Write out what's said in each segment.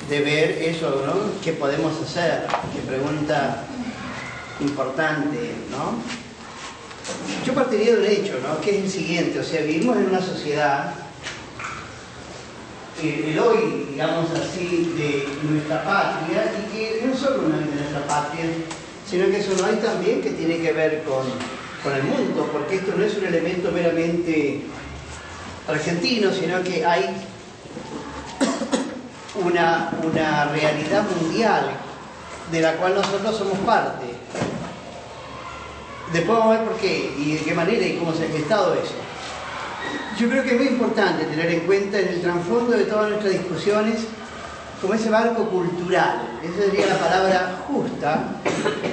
de ver eso, ¿no? ¿Qué podemos hacer? Qué pregunta importante, ¿no? Yo partiría de un hecho, ¿no? Que es el siguiente, o sea, vivimos en una sociedad, el hoy, digamos así, de nuestra patria, y que no solo un hoy de nuestra patria, sino que es un hoy también que tiene que ver con el mundo, porque esto no es un elemento meramente argentino, sino que hay una realidad mundial de la cual nosotros somos parte. Después vamos a ver por qué y de qué manera y cómo se ha gestado eso. Yo creo que es muy importante tener en cuenta en el trasfondo de todas nuestras discusiones como ese marco cultural, esa sería la palabra justa,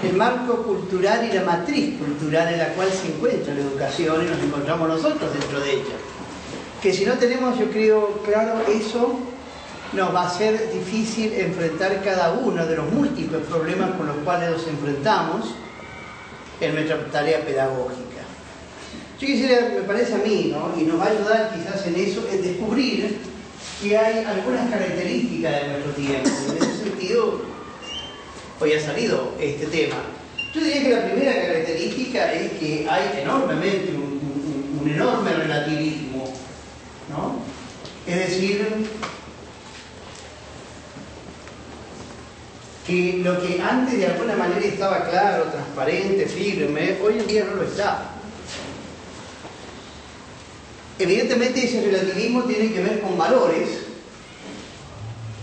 el marco cultural y la matriz cultural en la cual se encuentra la educación y nos encontramos nosotros dentro de ella. Que si no tenemos, yo creo, claro eso, nos va a ser difícil enfrentar cada uno de los múltiples problemas con los cuales nos enfrentamos en nuestra tarea pedagógica. Yo quisiera, me parece a mí, ¿no? Y nos va a ayudar quizás en eso, en descubrir que hay algunas características de nuestro tiempo. En ese sentido, hoy ha salido este tema. Yo diría que la primera característica es que hay enormemente un enorme relativismo, ¿no? Es decir, que lo que antes de alguna manera estaba claro, transparente, firme, hoy en día no lo está. Evidentemente ese relativismo tiene que ver con valores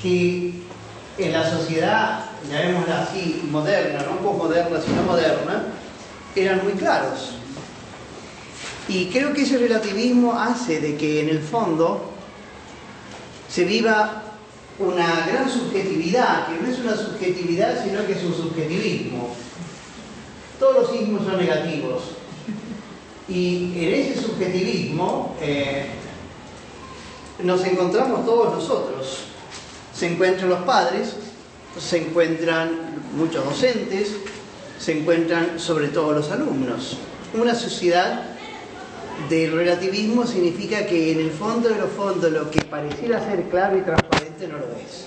que en la sociedad, llamémosla así, moderna, no posmoderna, sino moderna, eran muy claros. Y creo que ese relativismo hace de que en el fondo se viva una gran subjetividad, que no es una subjetividad, sino que es un subjetivismo. Todos los ismos son negativos. Y en ese subjetivismo nos encontramos todos nosotros. Se encuentran los padres, se encuentran muchos docentes, se encuentran sobre todo los alumnos. Una sociedad del relativismo significa que en el fondo de los fondos lo que pareciera ser claro y transparente no lo es.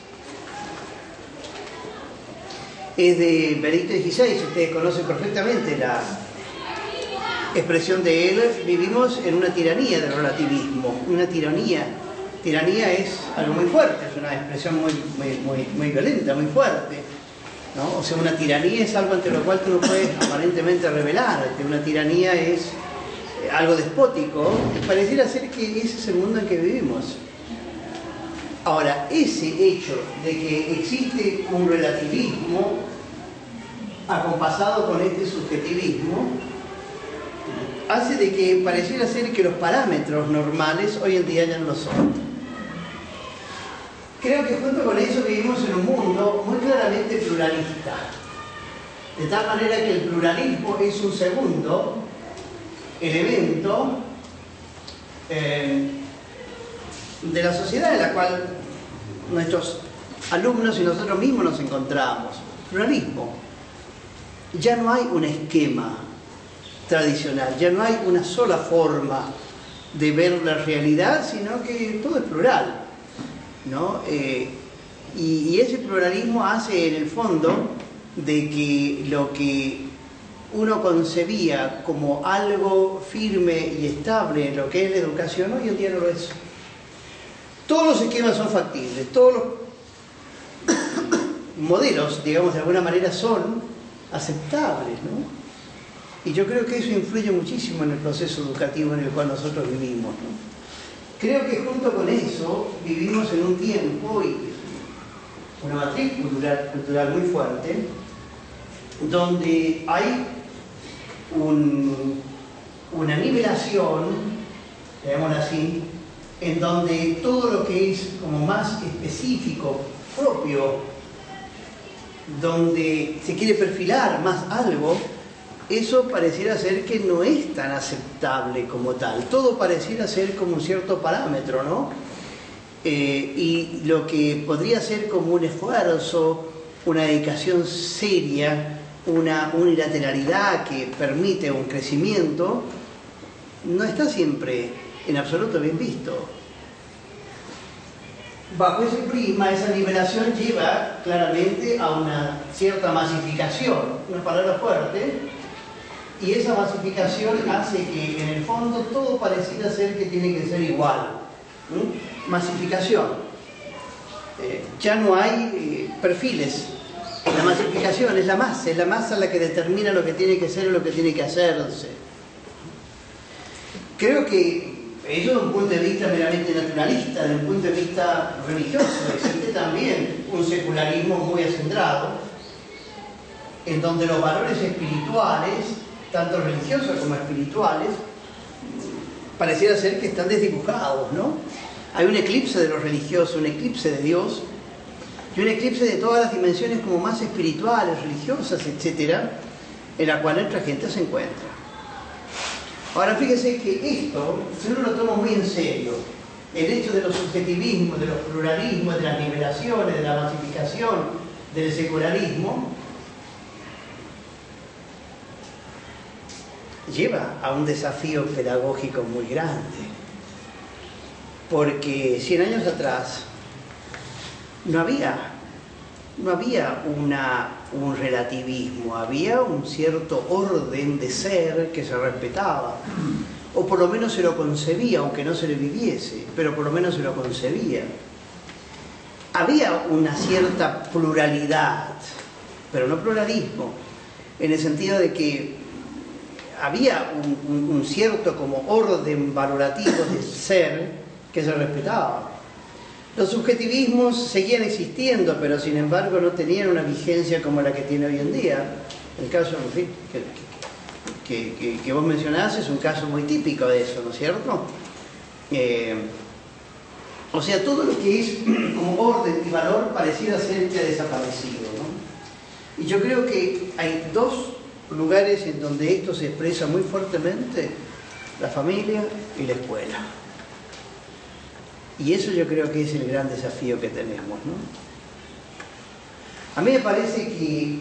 Es de Benedicto XVI, ustedes conocen perfectamente la expresión de él. Vivimos en una tiranía del relativismo, una tiranía. Tiranía es algo muy fuerte, es una expresión muy violenta, muy fuerte, ¿no? O sea, una tiranía es algo ante lo cual tú no puedes aparentemente rebelarte. Una tiranía es algo despótico. Pareciera ser que ese es el mundo en que vivimos. Ahora, ese hecho de que existe un relativismo acompasado con este subjetivismo hace de que pareciera ser que los parámetros normales hoy en día ya no lo son. Creo que junto con eso vivimos en un mundo muy claramente pluralista, de tal manera que el pluralismo es un segundo elemento de la sociedad en la cual nuestros alumnos y nosotros mismos nos encontramos. Pluralismo. Ya no hay un esquema tradicional, ya no hay una sola forma de ver la realidad, sino que todo es plural, ¿no? Y ese pluralismo hace en el fondo de que lo que uno concebía como algo firme y estable en lo que es la educación, hoy en día no lo es. Todos los esquemas son factibles, todos los modelos, digamos, de alguna manera son aceptables, ¿no? Y yo creo que eso influye muchísimo en el proceso educativo en el cual nosotros vivimos, ¿no? Creo que junto con eso vivimos en un tiempo y una matriz cultural muy fuerte, donde hay una nivelación, llamémoslo así, en donde todo lo que es como más específico, propio, donde se quiere perfilar más algo, eso pareciera ser que no es tan aceptable como tal. Todo pareciera ser como un cierto parámetro, ¿no? Y lo que podría ser como un esfuerzo, una dedicación seria, una unilateralidad que permite un crecimiento, no está siempre en absoluto bien visto. bajo ese prisma, esa liberación lleva claramente a una cierta masificación, una palabra fuerte, y esa masificación hace que en el fondo todo pareciera ser que tiene que ser igual. Masificación. Ya no hay perfiles. La masificación es la masa la que determina lo que tiene que ser o lo que tiene que hacerse. Creo que eso desde un punto de vista meramente naturalista, desde un punto de vista religioso, existe también un secularismo muy acendrado, en donde los valores espirituales, tanto religiosos como espirituales, pareciera ser que están desdibujados, ¿no? Hay un eclipse de lo religioso, un eclipse de Dios, y un eclipse de todas las dimensiones como más espirituales, religiosas, etcétera, en la cual nuestra gente se encuentra. Ahora fíjese que esto, si uno lo toma muy en serio, el hecho de los subjetivismos, de los pluralismos, de las liberaciones, de la masificación, del secularismo, lleva a un desafío pedagógico muy grande. Porque 100 años atrás no había un relativismo, había un cierto orden de ser que se respetaba, o por lo menos se lo concebía, aunque no se le viviese, pero por lo menos se lo concebía. Había una cierta pluralidad, pero no pluralismo, en el sentido de que había un cierto como orden valorativo de ser que se respetaba. Los subjetivismos seguían existiendo, pero sin embargo no tenían una vigencia como la que tiene hoy en día. El caso, en fin, que vos mencionás es un caso muy típico de eso, ¿no es cierto? O sea, todo lo que es como orden y valor pareciera ser que ha desaparecido, ¿no? Y yo creo que hay dos lugares en donde esto se expresa muy fuertemente: la familia y la escuela. Y eso yo creo que es el gran desafío que tenemos, ¿no? A mí me parece que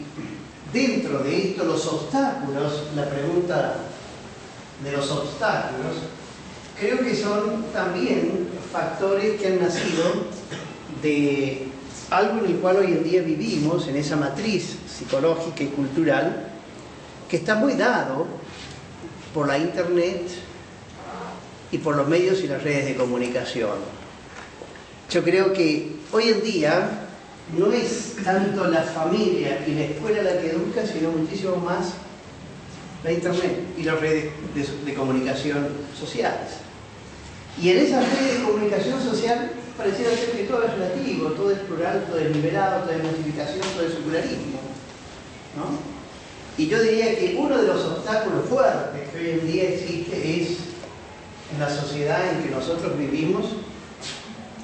dentro de esto los obstáculos, la pregunta de los obstáculos, creo que son también factores que han nacido de algo en el cual hoy en día vivimos, en esa matriz psicológica y cultural, que está muy dado por la internet y por los medios y las redes de comunicación. Yo creo que hoy en día no es tanto la familia y la escuela la que educa, sino muchísimo más la internet y las redes de comunicación sociales. Y en esas redes de comunicación social pareciera ser que todo es relativo, todo es plural, todo es liberado, todo es masificación, todo es secularismo, ¿no? Y yo diría que uno de los obstáculos fuertes que hoy en día existe es en la sociedad en que nosotros vivimos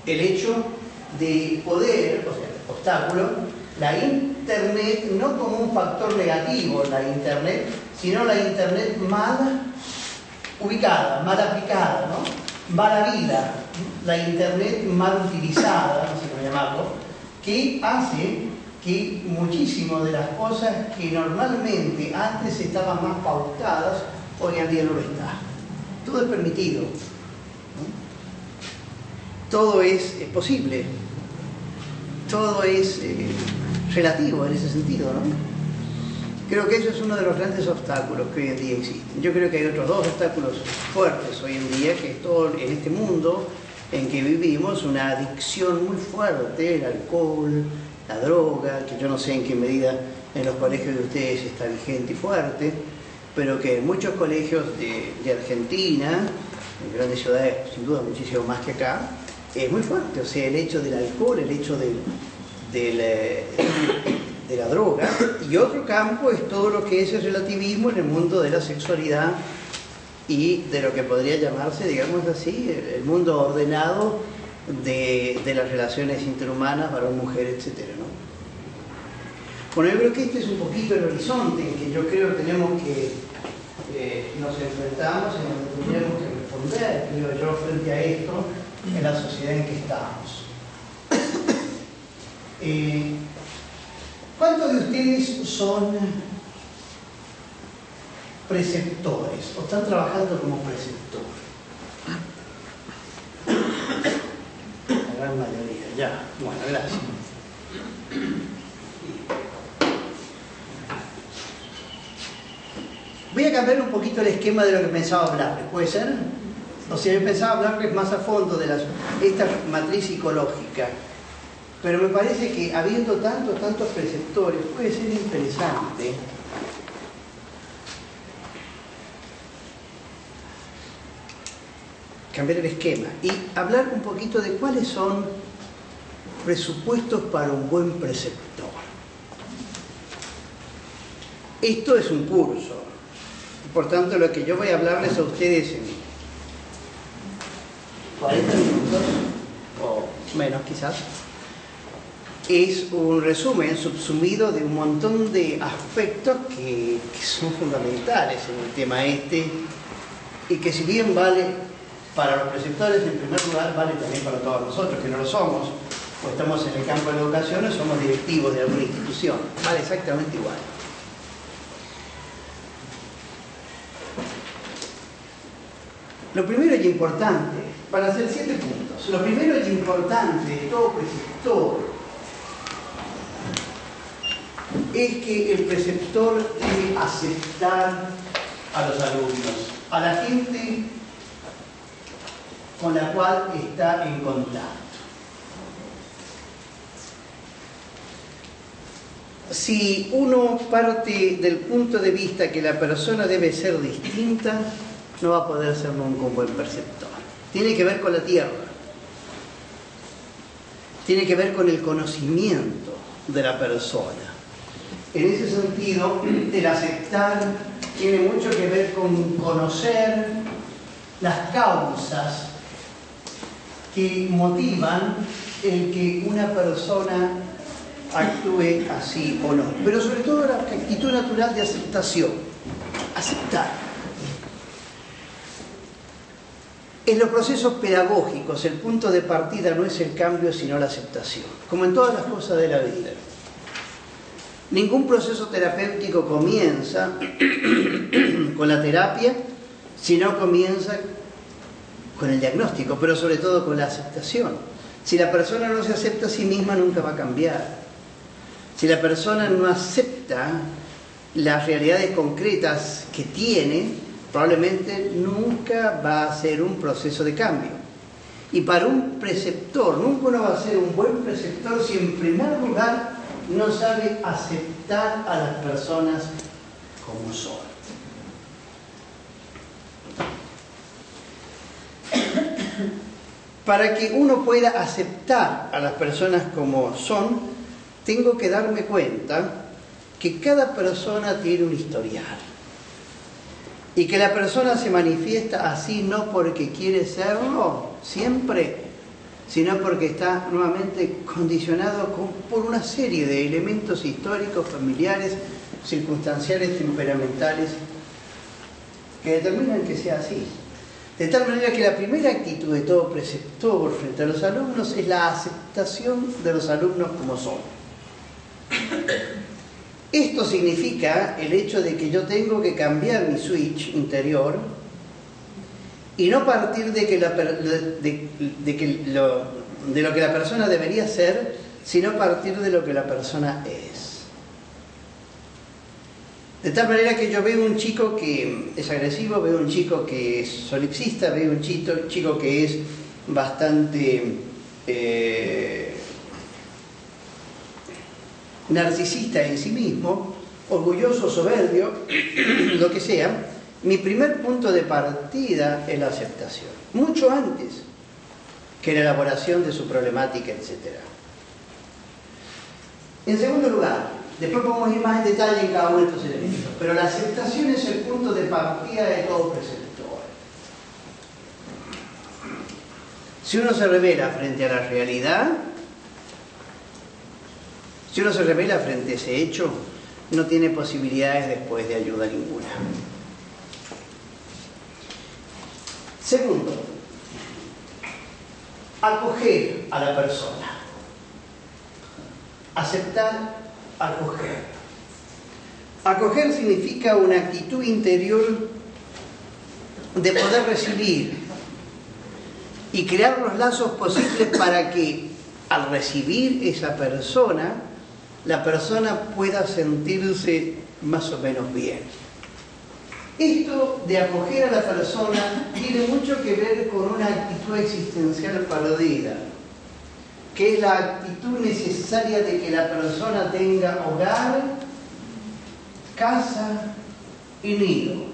el hecho de poder, o sea, obstáculo, la internet no como un factor negativo, la internet, sino la internet mal ubicada, mal aplicada, ¿no? Mala vida, la internet mal utilizada, no sé cómo llamarlo, que hace que muchísimas de las cosas que normalmente antes estaban más pautadas, hoy en día no lo está. Todo es permitido, ¿no? Todo es posible, todo es relativo en ese sentido, ¿no? Creo que eso es uno de los grandes obstáculos que hoy en día existen. Yo creo que hay otros dos obstáculos fuertes hoy en día, que es todo en este mundo en que vivimos una adicción muy fuerte, el alcohol, la droga, que yo no sé en qué medida en los colegios de ustedes está vigente y fuerte, pero que en muchos colegios de Argentina, en grandes ciudades, sin duda muchísimo más que acá, es muy fuerte. O sea, el hecho del alcohol, el hecho de la droga. Y otro campo es todo lo que es el relativismo en el mundo de la sexualidad y de lo que podría llamarse, digamos así, el mundo ordenado de las relaciones interhumanas, varón-mujer, etcétera, ¿no? Bueno, yo creo que este es un poquito el horizonte en que yo creo que tenemos que nos enfrentamos, en donde tendríamos que responder, creo yo, frente a esto, en la sociedad en que estamos. ¿Cuántos de ustedes son preceptores o están trabajando como preceptores? La gran mayoría, Ya, bueno, gracias. Voy a cambiar un poquito el esquema de lo que pensaba hablarles, ¿puede ser? O sea, yo pensaba hablarles más a fondo de esta matriz psicológica, pero me parece que habiendo tantos preceptores, puede ser interesante cambiar el esquema y hablar un poquito de cuáles son presupuestos para un buen preceptor. Esto es un curso, por tanto lo que yo voy a hablarles a ustedes en 40 minutos o menos quizás es un resumen subsumido de un montón de aspectos que son fundamentales en el tema este y que si bien vale para los preceptores en primer lugar, vale también para todos nosotros que no lo somos o estamos en el campo de la educación o somos directivos de alguna institución, vale exactamente igual. Lo primero y importante, para hacer 7 puntos, lo primero y importante de todo preceptor es que el preceptor debe aceptar a los alumnos, a la gente con la cual está en contacto. Si uno parte del punto de vista que la persona debe ser distinta, no va a poder ser nunca un buen preceptor. Tiene que ver con la tierra. Tiene que ver con el conocimiento de la persona. En ese sentido, el aceptar tiene mucho que ver con conocer las causas que motivan el que una persona actúe así o no. Pero sobre todo la actitud natural de aceptación. Aceptar. En los procesos pedagógicos, el punto de partida no es el cambio, sino la aceptación. Como en todas las cosas de la vida. Ningún proceso terapéutico comienza con la terapia, sino comienza con el diagnóstico, pero sobre todo con la aceptación. Si la persona no se acepta a sí misma, nunca va a cambiar. Si la persona no acepta las realidades concretas que tiene, probablemente nunca va a ser un proceso de cambio. Y para un preceptor, nunca uno va a ser un buen preceptor si en primer lugar no sabe aceptar a las personas como son. Para que uno pueda aceptar a las personas como son, tengo que darme cuenta que cada persona tiene un historial. Y que la persona se manifiesta así no porque quiere serlo siempre, sino porque está nuevamente condicionado por una serie de elementos históricos, familiares, circunstanciales, temperamentales, que determinan que sea así. De tal manera que la primera actitud de todo preceptor frente a los alumnos es la aceptación de los alumnos como son. Esto significa el hecho de que yo tengo que cambiar mi switch interior y no partir de lo que la persona debería ser, sino partir de lo que la persona es. De tal manera que yo veo un chico que es agresivo, veo un chico que es solipsista, veo un chico que es bastante narcisista en sí mismo, orgulloso, soberbio, lo que sea. Mi primer punto de partida es la aceptación, mucho antes que la elaboración de su problemática, etc. En segundo lugar, después podemos ir más en detalle en cada uno de estos elementos, pero la aceptación es el punto de partida de todo preceptor. Si uno se revela frente a la realidad, si uno se revela frente a ese hecho, no tiene posibilidades después de ayuda ninguna. Segundo, acoger a la persona. Aceptar, acoger. Acoger significa una actitud interior de poder recibir y crear los lazos posibles para que al recibir esa persona, la persona pueda sentirse más o menos bien. Esto de acoger a la persona tiene mucho que ver con una actitud existencial perdida, que es la actitud necesaria de que la persona tenga hogar, casa y nido.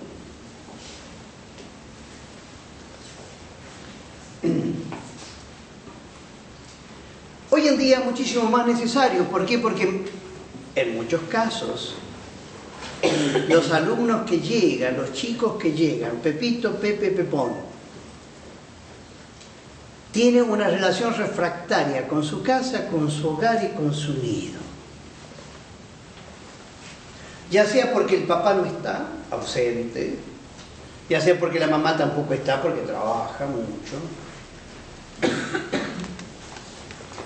Hoy en día muchísimo más necesario. ¿Por qué? Porque en muchos casos los alumnos que llegan, los chicos que llegan, Pepito, Pepe, Pepón, tienen una relación refractaria con su casa, con su hogar y con su nido. Ya sea porque el papá no está, ausente, ya sea porque la mamá tampoco está porque trabaja mucho,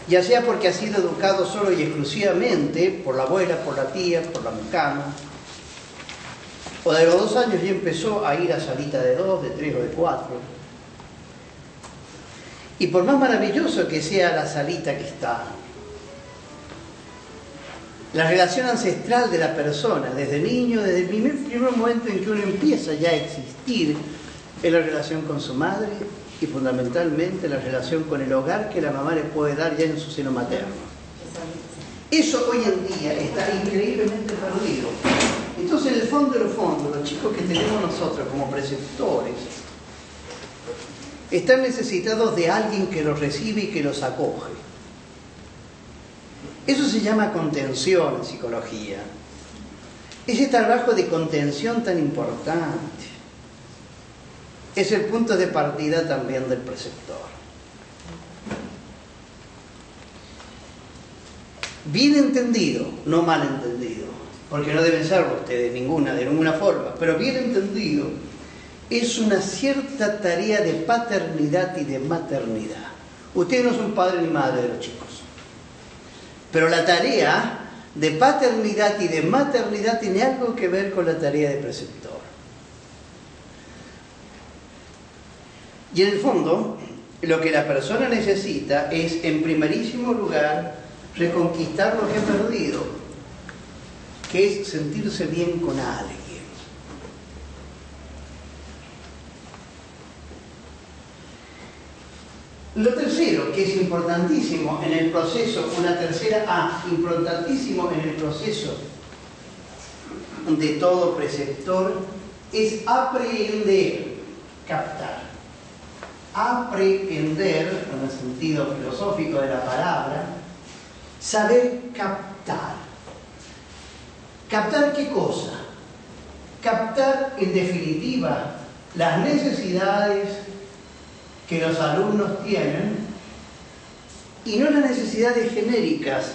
ya sea porque ha sido educado solo y exclusivamente por la abuela, por la tía, por la mucama, o de los 2 años ya empezó a ir a salita de 2, de 3 o de 4. Y por más maravilloso que sea la salita que está, la relación ancestral de la persona, desde niño, desde el primer momento en que uno empieza ya a existir, es la relación con su madre y fundamentalmente la relación con el hogar que la mamá le puede dar ya en su seno materno. Eso hoy en día está increíblemente perdido. Entonces, en el fondo de los fondos, los chicos que tenemos nosotros como preceptores están necesitados de alguien que los recibe y que los acoge. Eso se llama contención en psicología. Ese trabajo de contención tan importante es el punto de partida también del preceptor. Bien entendido, no mal entendido, porque no deben serlo ustedes de ninguna forma, pero bien entendido, es una cierta tarea de paternidad y de maternidad. Ustedes no son padre ni madre de los chicos, pero la tarea de paternidad y de maternidad tiene algo que ver con la tarea de preceptor. Y en el fondo, lo que la persona necesita es, en primerísimo lugar, reconquistar lo que ha perdido, que es sentirse bien con alguien. Lo tercero, que es importantísimo en el proceso, una tercera A, importantísimo en el proceso de todo preceptor, es aprehender, captar. Aprehender, en el sentido filosófico de la palabra, saber captar. ¿Captar qué cosa? Captar, en definitiva, las necesidades que los alumnos tienen, y no las necesidades genéricas,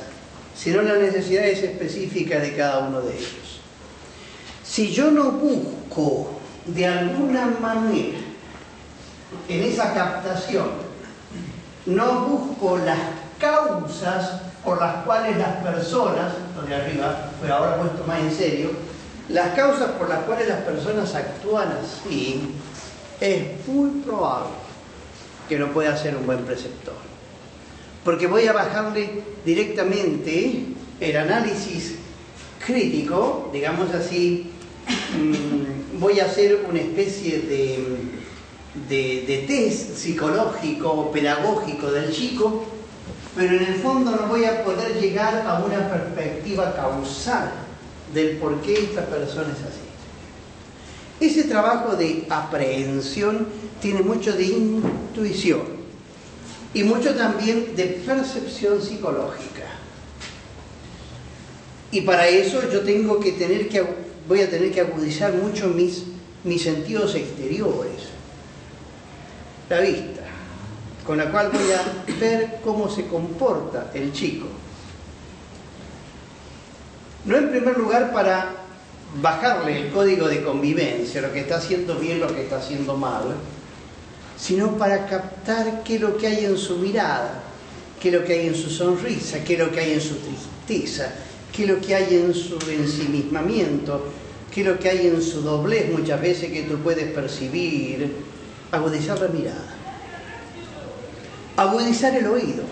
sino las necesidades específicas de cada uno de ellos. Si yo no busco de alguna manera en esa captación, no busco las causas por las cuales las personas, lo de arriba, pero ahora puesto más en serio, las causas por las cuales las personas actúan así, es muy probable que no pueda ser un buen preceptor. Porque voy a bajarle directamente el análisis crítico, digamos así, voy a hacer una especie de test psicológico o pedagógico del chico, pero en el fondo no voy a poder llegar a una perspectiva causal del por qué esta persona es así. Ese trabajo de aprehensión tiene mucho de intuición y mucho también de percepción psicológica. Y para eso yo voy a tener que agudizar mucho mis sentidos exteriores. La vista, con la cual voy a ver cómo se comporta el chico. No en primer lugar para bajarle el código de convivencia, lo que está haciendo bien, lo que está haciendo mal, sino para captar qué es lo que hay en su mirada, qué es lo que hay en su sonrisa, qué es lo que hay en su tristeza, qué es lo que hay en su ensimismamiento, qué es lo que hay en su doblez muchas veces que tú puedes percibir. Agudizar la mirada, agudizar el oído.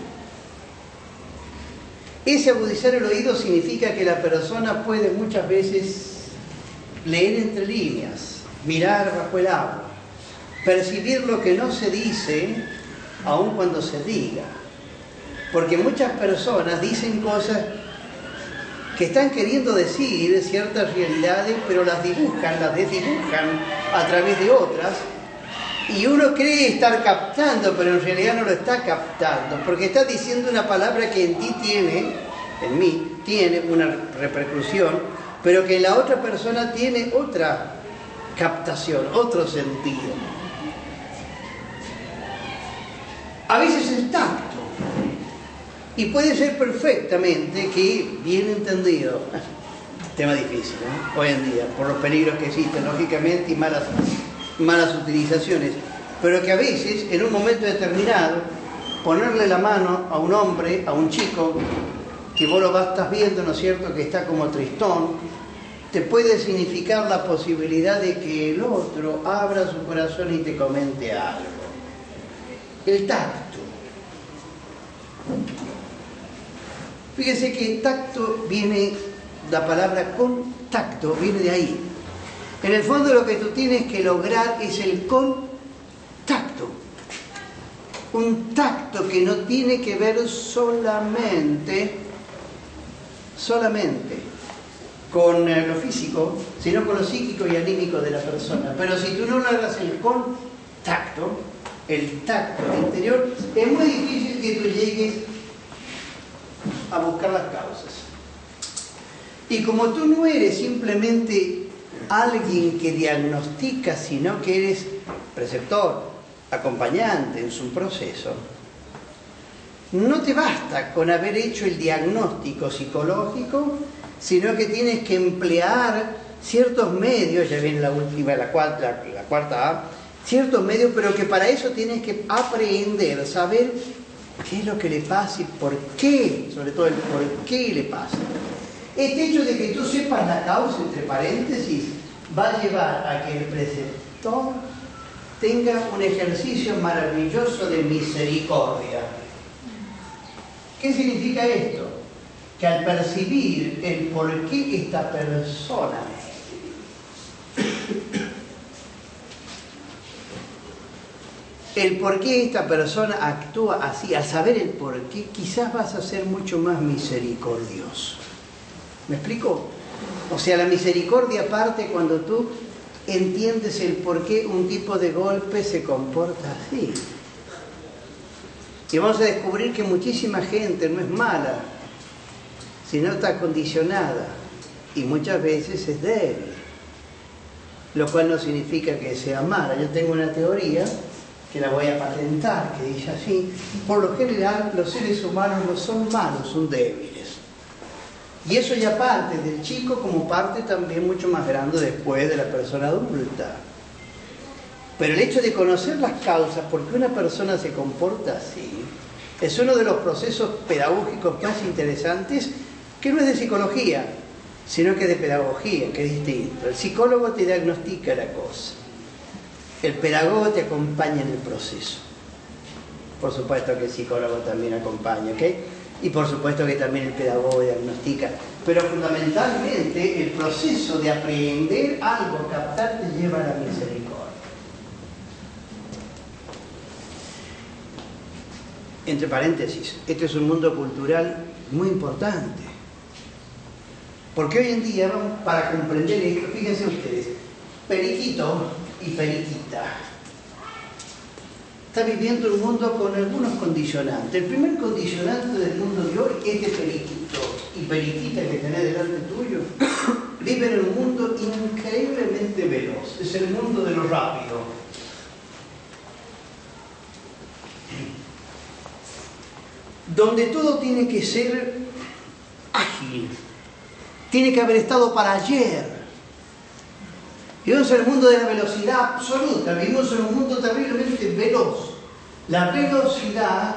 Ese agudizar el oído significa que la persona puede muchas veces leer entre líneas, mirar bajo el agua, percibir lo que no se dice, aun cuando se diga. Porque muchas personas dicen cosas que están queriendo decir ciertas realidades, pero las desdibujan a través de otras, y uno cree estar captando, pero en realidad no lo está captando, porque está diciendo una palabra que en mí tiene una repercusión, pero que en la otra persona tiene otra captación, otro sentido. A veces es tacto, y puede ser perfectamente que, bien entendido, tema difícil, ¿no? Hoy en día, por los peligros que existen, lógicamente, y malas utilizaciones, pero que a veces, en un momento determinado, ponerle la mano a un hombre, a un chico, que vos lo estás viendo, ¿no es cierto?, que está como tristón, te puede significar la posibilidad de que el otro abra su corazón y te comente algo. El tacto. Fíjense que tacto viene, la palabra contacto viene de ahí. En el fondo lo que tú tienes que lograr es el contacto. Un tacto que no tiene que ver solamente con lo físico, sino con lo psíquico y anímico de la persona. Pero si tú no logras el contacto, el tacto interior, es muy difícil que tú llegues a buscar las causas. Y como tú no eres simplemente alguien que diagnostica, sino que eres preceptor, acompañante en su proceso, no te basta con haber hecho el diagnóstico psicológico, sino que tienes que emplear ciertos medios, ya viene la última, la cuarta A, ciertos medios, pero que para eso tienes que aprender, saber qué es lo que le pasa y por qué, sobre todo el por qué le pasa. Este hecho de que tú sepas la causa, entre paréntesis, va a llevar a que el preceptor tenga un ejercicio maravilloso de misericordia. ¿Qué significa esto? Que al percibir el por qué esta persona actúa así, al saber el por qué, quizás vas a ser mucho más misericordioso. ¿Me explico? O sea, la misericordia parte cuando tú entiendes el por qué un tipo de golpe se comporta así. Y vamos a descubrir que muchísima gente no es mala, sino está condicionada y muchas veces es débil, lo cual no significa que sea mala. Yo tengo una teoría que la voy a patentar, que dice así: por lo general los seres humanos no son malos, son débiles. Y eso ya parte del chico como parte también mucho más grande después de la persona adulta. Pero el hecho de conocer las causas por qué una persona se comporta así es uno de los procesos pedagógicos más interesantes, que no es de psicología, sino que de pedagogía, que es distinto. El psicólogo te diagnostica la cosa, el pedagogo te acompaña en el proceso. Por supuesto que el psicólogo también acompaña, ¿ok? Y por supuesto que también el pedagogo diagnostica. Pero fundamentalmente el proceso de aprender algo, captar, te lleva a la misericordia. Entre paréntesis, este es un mundo cultural muy importante. Porque hoy en día, para comprender esto, fíjense ustedes, periquito y periquita está viviendo un mundo con algunos condicionantes. El primer condicionante del mundo de hoy es que periquito y periquita que tenés delante tuyo viven en un mundo increíblemente veloz. Es el mundo de lo rápido. Donde todo tiene que ser ágil. Tiene que haber estado para ayer. Vivimos en el mundo de la velocidad absoluta, vivimos en un mundo terriblemente veloz. La velocidad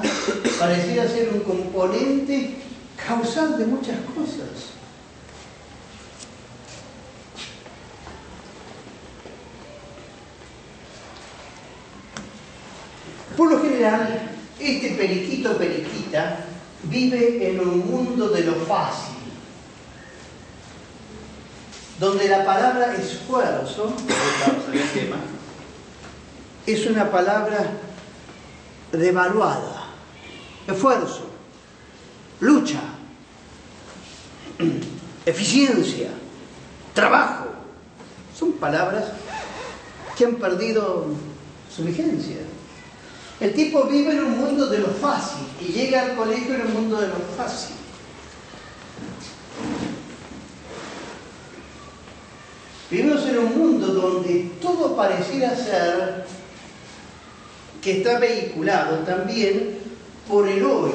pareciera ser un componente causal de muchas cosas. Por lo general, este periquito o periquita vive en un mundo mundo de lo fácil, donde la palabra esfuerzo es una palabra devaluada. Esfuerzo, lucha, eficiencia, trabajo, son palabras que han perdido su vigencia. El tipo vive en un mundo de lo fácil y llega al colegio en un mundo de lo fácil. Vivimos en un mundo donde todo pareciera ser que está vehiculado también por el hoy,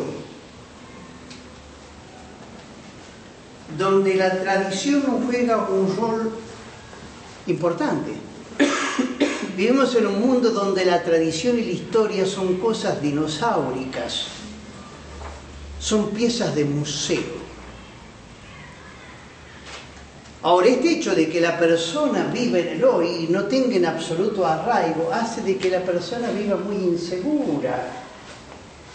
donde la tradición no juega un rol importante. Vivimos en un mundo donde la tradición y la historia son cosas dinosauricas, son piezas de museo. Ahora, este hecho de que la persona viva en el hoy y no tenga en absoluto arraigo, hace de que la persona viva muy insegura,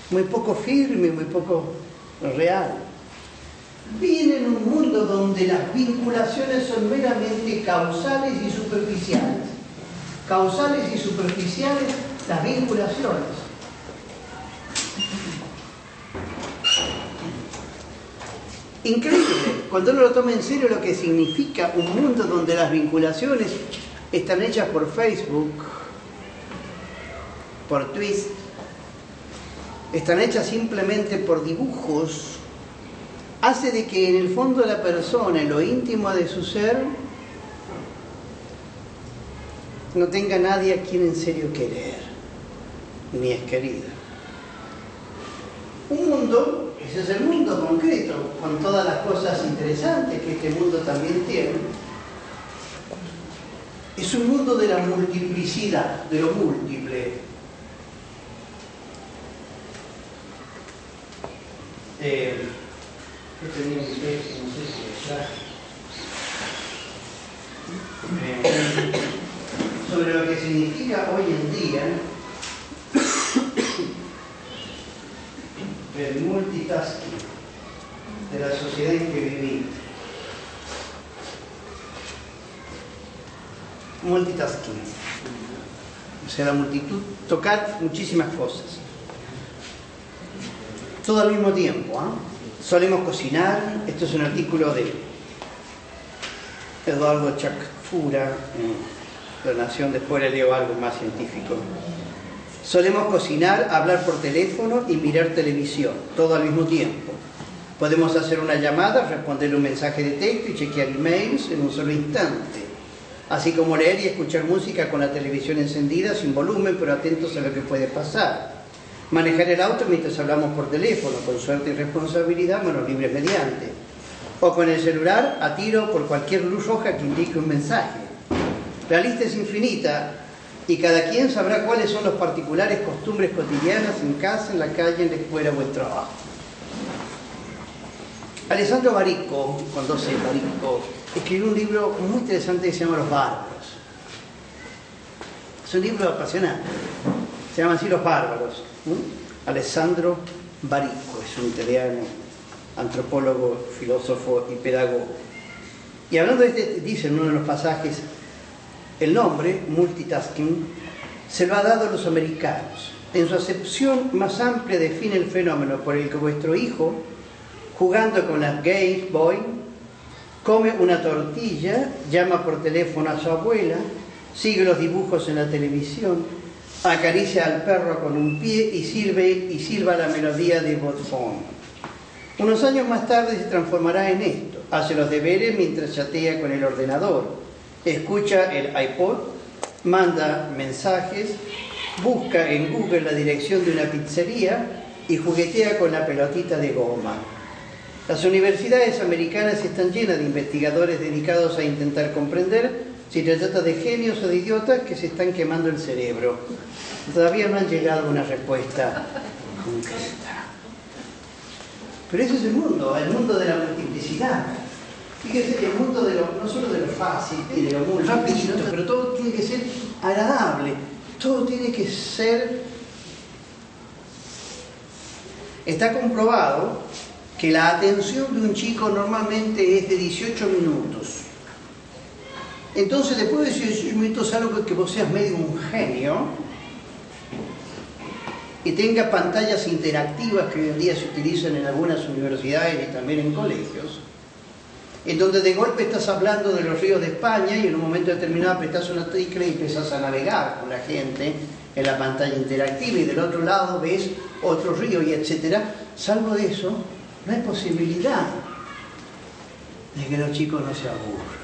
muy poco firme, muy poco real. Vive en un mundo donde las vinculaciones son meramente causales y superficiales. Causales y superficiales las vinculaciones. Increíble, cuando uno lo toma en serio lo que significa un mundo donde las vinculaciones están hechas por Facebook, por tweets, están hechas simplemente por dibujos, hace de que en el fondo de la persona, en lo íntimo de su ser, no tenga nadie a quien en serio querer, ni es querida. Un mundo, ese es el mundo concreto, con todas las cosas interesantes que este mundo también tiene, es un mundo de la multiplicidad, de lo múltiple. ¿Qué tenía que ser? No sé si sobre lo que significa hoy en día el multitasking de la sociedad en que vivimos. Multitasking, o sea, la multitud, tocar muchísimas cosas todo al mismo tiempo, ¿eh? Solemos cocinar. Esto es un artículo de Eduardo Chacfura en La Nación, después le leo algo más científico. Solemos cocinar, hablar por teléfono y mirar televisión, todo al mismo tiempo. Podemos hacer una llamada, responder un mensaje de texto y chequear emails en un solo instante. Así como leer y escuchar música con la televisión encendida, sin volumen, pero atentos a lo que puede pasar. Manejar el auto mientras hablamos por teléfono, con suerte y responsabilidad, manos libres mediante. O con el celular a tiro por cualquier luz roja que indique un mensaje. La lista es infinita y cada quien sabrá cuáles son las particulares costumbres cotidianas en casa, en la calle, en la escuela o en el trabajo. Alessandro Baricco, con 12 Baricco, escribió un libro muy interesante que se llama Los Bárbaros. Es un libro apasionante. Se llama así Los Bárbaros. Alessandro Baricco es un italiano, antropólogo, filósofo y pedagogo. Y hablando de este, dice en uno de los pasajes, el nombre, multitasking, se lo ha dado a los americanos. En su acepción más amplia define el fenómeno por el que vuestro hijo, jugando con la Game Boy, come una tortilla, llama por teléfono a su abuela, sigue los dibujos en la televisión, acaricia al perro con un pie y silba la melodía de Vodafone. Unos años más tarde se transformará en esto. Hace los deberes mientras chatea con el ordenador, escucha el iPod, manda mensajes, busca en Google la dirección de una pizzería y juguetea con la pelotita de goma. Las universidades americanas están llenas de investigadores dedicados a intentar comprender si se trata de genios o de idiotas que se están quemando el cerebro. Todavía no han llegado a una respuesta concreta. Pero ese es el mundo de la multiplicidad. Fíjese que el mundo de lo, no solo de lo fácil y de lo muy rápido, pero todo tiene que ser agradable, todo tiene que ser... Está comprobado que la atención de un chico normalmente es de 18 minutos. Entonces, después de 18 minutos, salvo que vos seas medio un genio y tenga pantallas interactivas que hoy en día se utilizan en algunas universidades y también en colegios, en donde de golpe estás hablando de los ríos de España y en un momento determinado apretás una tecla y empezás a navegar con la gente en la pantalla interactiva y del otro lado ves otro río y etcétera. Salvo de eso, no hay posibilidad de que los chicos no se aburran.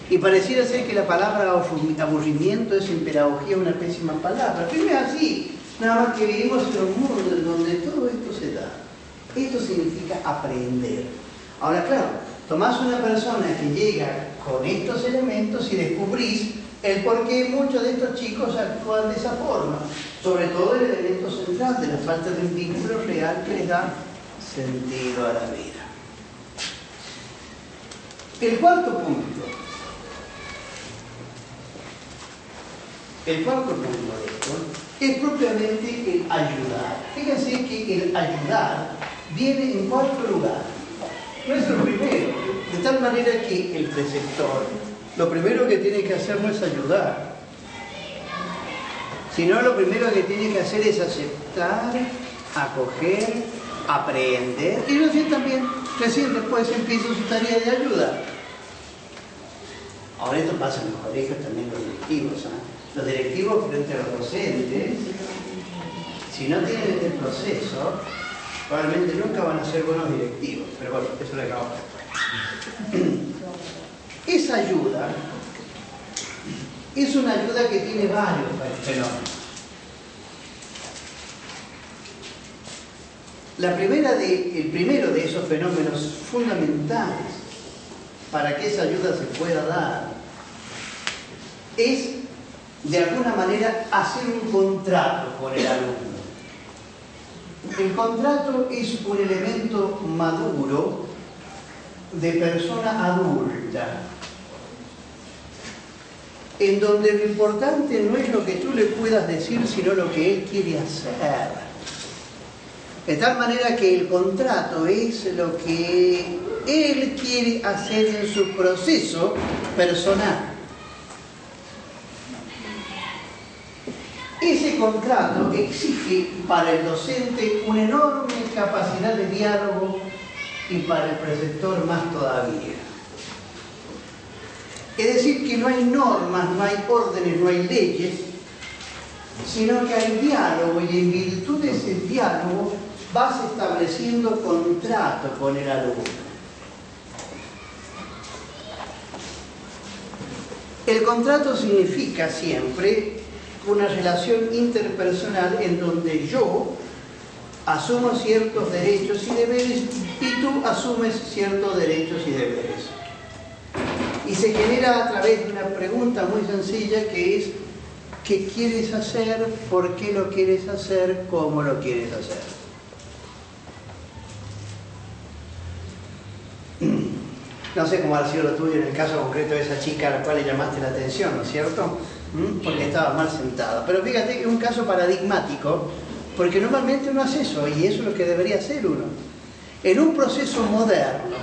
Y pareciera ser que la palabra aburrimiento es en pedagogía una pésima palabra. Pero no es así, nada más que vivimos en un mundo en donde todo esto se da. Esto significa aprender. Ahora, claro, tomás una persona que llega con estos elementos y descubrís el por qué muchos de estos chicos actúan de esa forma. Sobre todo el elemento central de la falta de un vínculo real que les da sentido a la vida. El cuarto punto de esto es propiamente el ayudar. Fíjense que el ayudar viene en cuarto lugar. No es lo primero, de tal manera que el preceptor lo primero que tiene que hacer no es ayudar, sino lo primero que tiene que hacer es aceptar, acoger, aprender y recién después empieza su tarea de ayuda. Ahora esto pasa en los colegios, también los directivos. Los directivos frente a los docentes, si no tienen este proceso, probablemente nunca van a ser buenos directivos. Pero bueno, eso lo dejamos después. Esa ayuda es una ayuda que tiene varios fenómenos. El primero de esos fenómenos fundamentales para que esa ayuda se pueda dar es, de alguna manera, hacer un contrato con el alumno. El contrato es un elemento maduro de persona adulta, en donde lo importante no es lo que tú le puedas decir, sino lo que él quiere hacer. De tal manera que el contrato es lo que él quiere hacer en su proceso personal. Ese contrato exige para el docente una enorme capacidad de diálogo y para el preceptor más todavía. Es decir, que no hay normas, no hay órdenes, no hay leyes, sino que hay diálogo y en virtud de ese diálogo vas estableciendo contrato con el alumno. El contrato significa siempre una relación interpersonal en donde yo asumo ciertos derechos y deberes y tú asumes ciertos derechos y deberes. Y se genera a través de una pregunta muy sencilla que es: ¿qué quieres hacer? ¿Por qué lo quieres hacer? ¿Cómo lo quieres hacer? No sé cómo ha sido lo tuyo en el caso concreto de esa chica a la cual le llamaste la atención, ¿no es cierto? Porque estaba mal sentada. Pero fíjate que es un caso paradigmático, porque normalmente uno hace eso, y eso es lo que debería hacer uno. En un proceso moderno,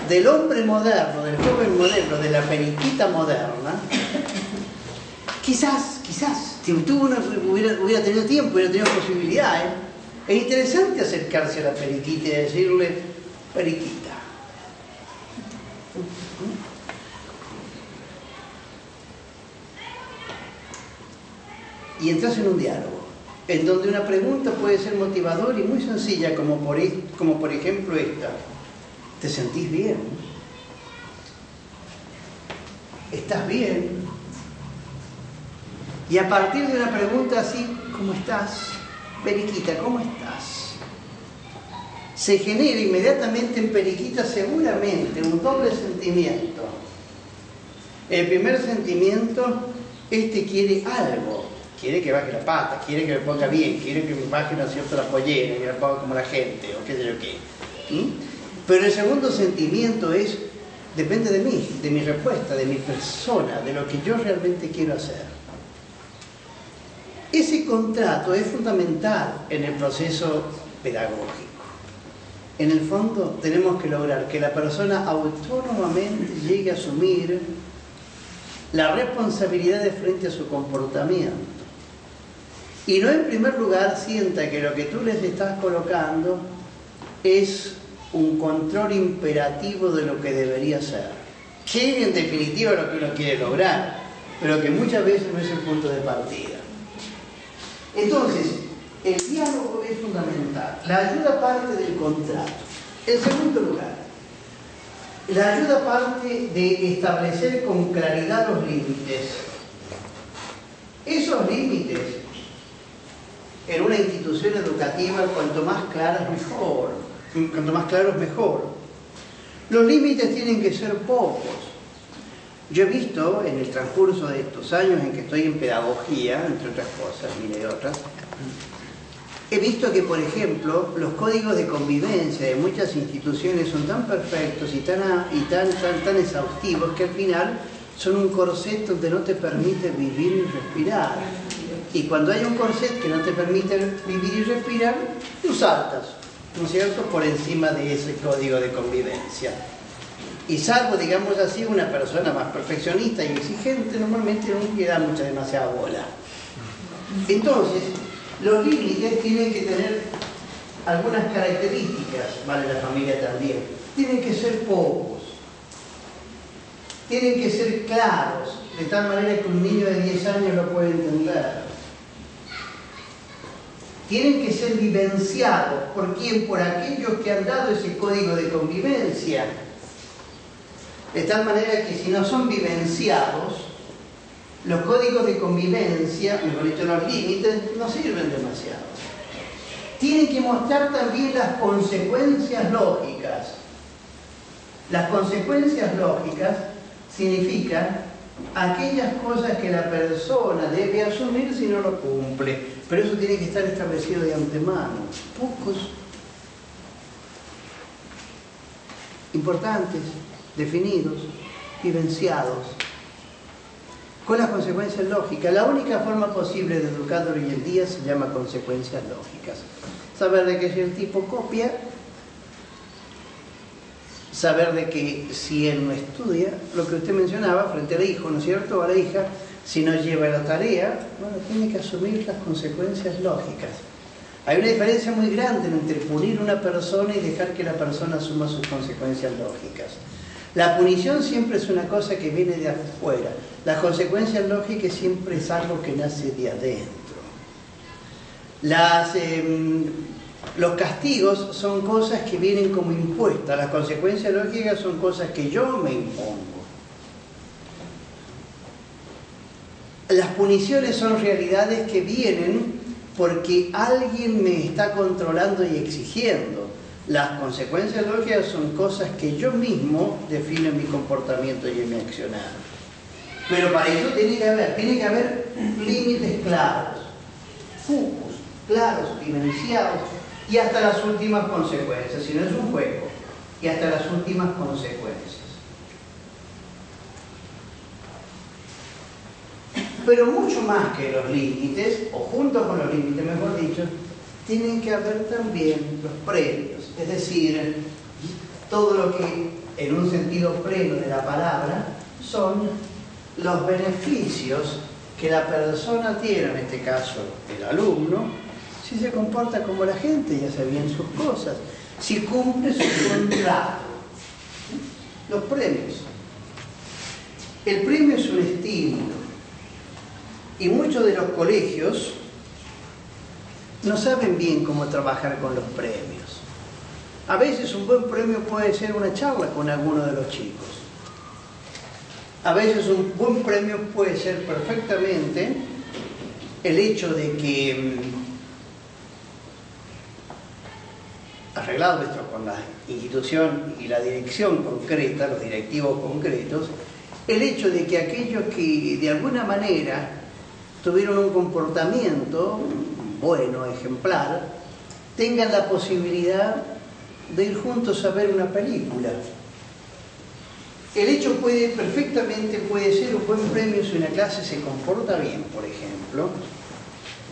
del hombre moderno, del joven moderno, de la periquita moderna, quizás, si tú hubiera tenido tiempo, hubiera tenido posibilidades, es interesante acercarse a la periquita y decirle: periquita, y entras en un diálogo, en donde una pregunta puede ser motivadora y muy sencilla, como por ejemplo esta: ¿te sentís bien? ¿Estás bien? Y a partir de una pregunta así: ¿cómo estás? Periquita, ¿cómo estás? Se genera inmediatamente en periquita seguramente un doble sentimiento. El primer sentimiento, quiere algo. Quiere que baje la pata, quiere que me ponga bien, quiere que me baje, ¿no es cierto?, la pollera, que me ponga como la gente, o qué sé yo qué. Pero el segundo sentimiento depende de mí, de mi respuesta, de mi persona, de lo que yo realmente quiero hacer. Ese contrato es fundamental en el proceso pedagógico. En el fondo tenemos que lograr que la persona autónomamente llegue a asumir la responsabilidad de frente a su comportamiento. Y no en primer lugar sienta que lo que tú les estás colocando es un control imperativo de lo que debería ser. Que es en definitiva lo que uno quiere lograr, pero que muchas veces no es el punto de partida. Entonces, el diálogo es fundamental. La ayuda parte del contrato. En segundo lugar, la ayuda parte de establecer con claridad los límites. Esos límites, en una institución educativa, cuanto más claros mejor. Cuanto más claros mejor. Los límites tienen que ser pocos. Yo he visto en el transcurso de estos años en que estoy en pedagogía, entre otras cosas, y de otras, he visto que, por ejemplo, los códigos de convivencia de muchas instituciones son tan perfectos y tan exhaustivos que al final son un corset donde no te permite vivir y respirar. Y cuando hay un corset que no te permite vivir y respirar, tú saltas, ¿no es cierto?, por encima de ese código de convivencia. Y salvo, digamos así, una persona más perfeccionista y exigente, normalmente no le da demasiada bola. Entonces, los límites tienen que tener algunas características, vale la familia también. Tienen que ser pocos. Tienen que ser claros, de tal manera que un niño de 10 años lo puede entender. Tienen que ser vivenciados. ¿Por quién? Por aquellos que han dado ese código de convivencia. De tal manera que si no son vivenciados, los códigos de convivencia, mejor dicho, los límites, no sirven demasiado. Tienen que mostrar también las consecuencias lógicas. Las consecuencias lógicas significan aquellas cosas que la persona debe asumir si no lo cumple. Pero eso tiene que estar establecido de antemano. Pocos, importantes, definidos, vivenciados, con las consecuencias lógicas. La única forma posible de educar hoy en día se llama consecuencias lógicas. Saber de que si el tipo copia, saber de que si él no estudia, lo que usted mencionaba frente al hijo, ¿no es cierto?, o a la hija, si no lleva la tarea, bueno, tiene que asumir las consecuencias lógicas. Hay una diferencia muy grande entre punir a una persona y dejar que la persona asuma sus consecuencias lógicas. La punición siempre es una cosa que viene de afuera. Las consecuencias lógicas siempre es algo que nace de adentro. Los castigos son cosas que vienen como impuestas. Las consecuencias lógicas son cosas que yo me impongo. Las puniciones son realidades que vienen porque alguien me está controlando y exigiendo. Las consecuencias lógicas son cosas que yo mismo defino en mi comportamiento y en mi accionar. Pero para eso tiene que haber límites claros, focos, claros, vivenciados, y hasta las últimas consecuencias, si no es un juego, y hasta las últimas consecuencias. Pero mucho más que los límites, o junto con los límites, mejor dicho, tienen que haber también los premios, es decir, todo lo que en un sentido pleno de la palabra son los beneficios que la persona tiene, en este caso el alumno, si se comporta como la gente y hace bien sus cosas, si cumple su contrato. Los premios. El premio es un estímulo. Y muchos de los colegios no saben bien cómo trabajar con los premios. A veces un buen premio puede ser una charla con alguno de los chicos. A veces un buen premio puede ser perfectamente el hecho de que, arreglado esto con la institución y la dirección concreta, los directivos concretos, el hecho de que aquellos que de alguna manera tuvieron un comportamiento bueno, ejemplar, tengan la posibilidad de ir juntos a ver una película. El hecho perfectamente puede ser un buen premio si una clase se comporta bien, por ejemplo,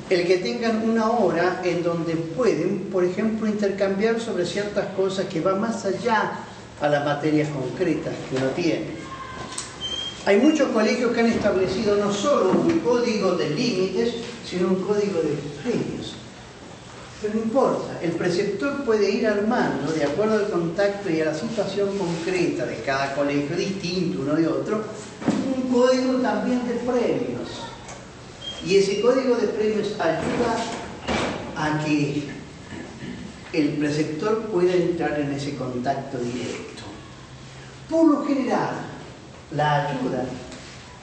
el que tengan una hora en donde pueden, por ejemplo, intercambiar sobre ciertas cosas que van más allá a las materias concretas que uno tiene. Hay muchos colegios que han establecido no solo un código de límites, sino un código de premios. Pero no importa, el preceptor puede ir armando, de acuerdo al contacto y a la situación concreta de cada colegio distinto, uno de otro, un código también de premios. Y ese código de premios ayuda a que el preceptor pueda entrar en ese contacto directo. Por lo general, la ayuda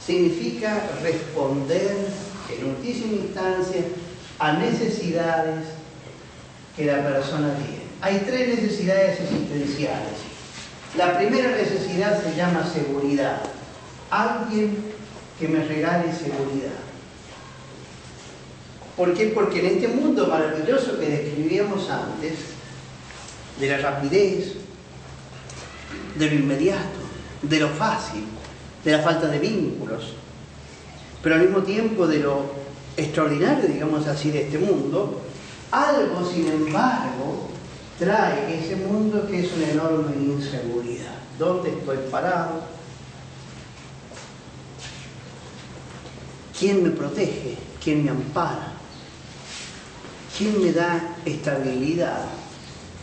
significa responder en última instancia a necesidades que la persona tiene. Hay tres necesidades existenciales. La primera necesidad se llama seguridad. Alguien que me regale seguridad. ¿Por qué? Porque en este mundo maravilloso que describíamos antes, de la rapidez, de lo inmediato, de lo fácil, de la falta de vínculos, pero al mismo tiempo de lo extraordinario, digamos así, de este mundo, algo, sin embargo, trae ese mundo que es una enorme inseguridad. ¿Dónde estoy parado? ¿Quién me protege? ¿Quién me ampara? ¿Quién me da estabilidad?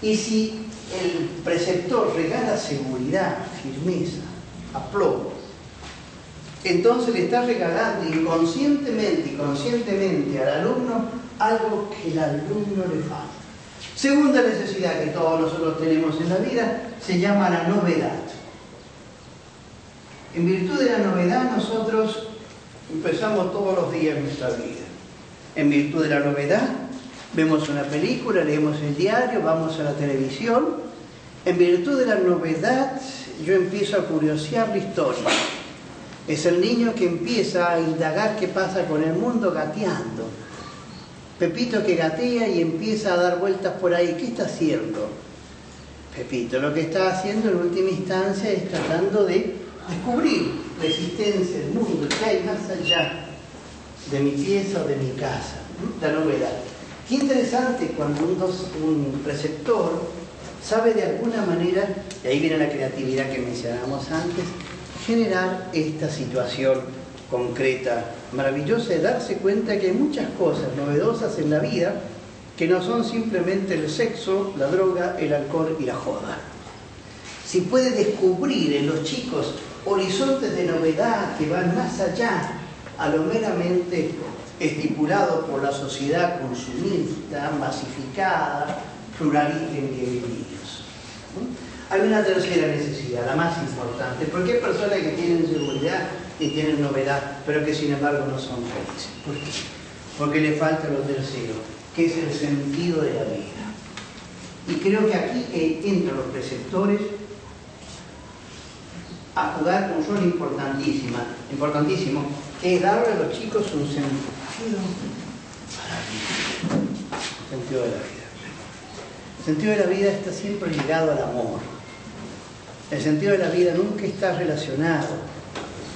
Y si el preceptor regala seguridad, firmeza, aplomo, entonces le está regalando inconscientemente y conscientemente al alumno algo que el alumno le falta. Segunda necesidad que todos nosotros tenemos en la vida se llama la novedad. En virtud de la novedad nosotros empezamos todos los días nuestra vida. En virtud de la novedad vemos una película, leemos el diario, vamos a la televisión. En virtud de la novedad yo empiezo a curiosear la historia. Es el niño que empieza a indagar qué pasa con el mundo gateando. Pepito que gatea y empieza a dar vueltas por ahí. ¿Qué está haciendo Pepito? Lo que está haciendo en última instancia es tratando de descubrir la existencia del mundo, qué hay más allá de mi pieza o de mi casa. La novedad. Qué interesante cuando un preceptor sabe de alguna manera, y ahí viene la creatividad que mencionamos antes, generar esta situación concreta, maravillosa, de darse cuenta que hay muchas cosas novedosas en la vida que no son simplemente el sexo, la droga, el alcohol y la joda. Si puede descubrir en los chicos horizontes de novedad que van más allá a lo meramente estipulado por la sociedad consumista, masificada, pluralista en que vivimos. Hay una tercera necesidad, la más importante, porque hay personas que tienen seguridad y tienen novedad, pero que sin embargo no son felices. ¿Por qué? Porque le falta lo tercero, que es el sentido de la vida. Y creo que aquí entran los preceptores a jugar un rol importantísimo, que es darle a los chicos un sentido a la vida. El sentido de la vida. El sentido de la vida está siempre ligado al amor. El sentido de la vida nunca está relacionado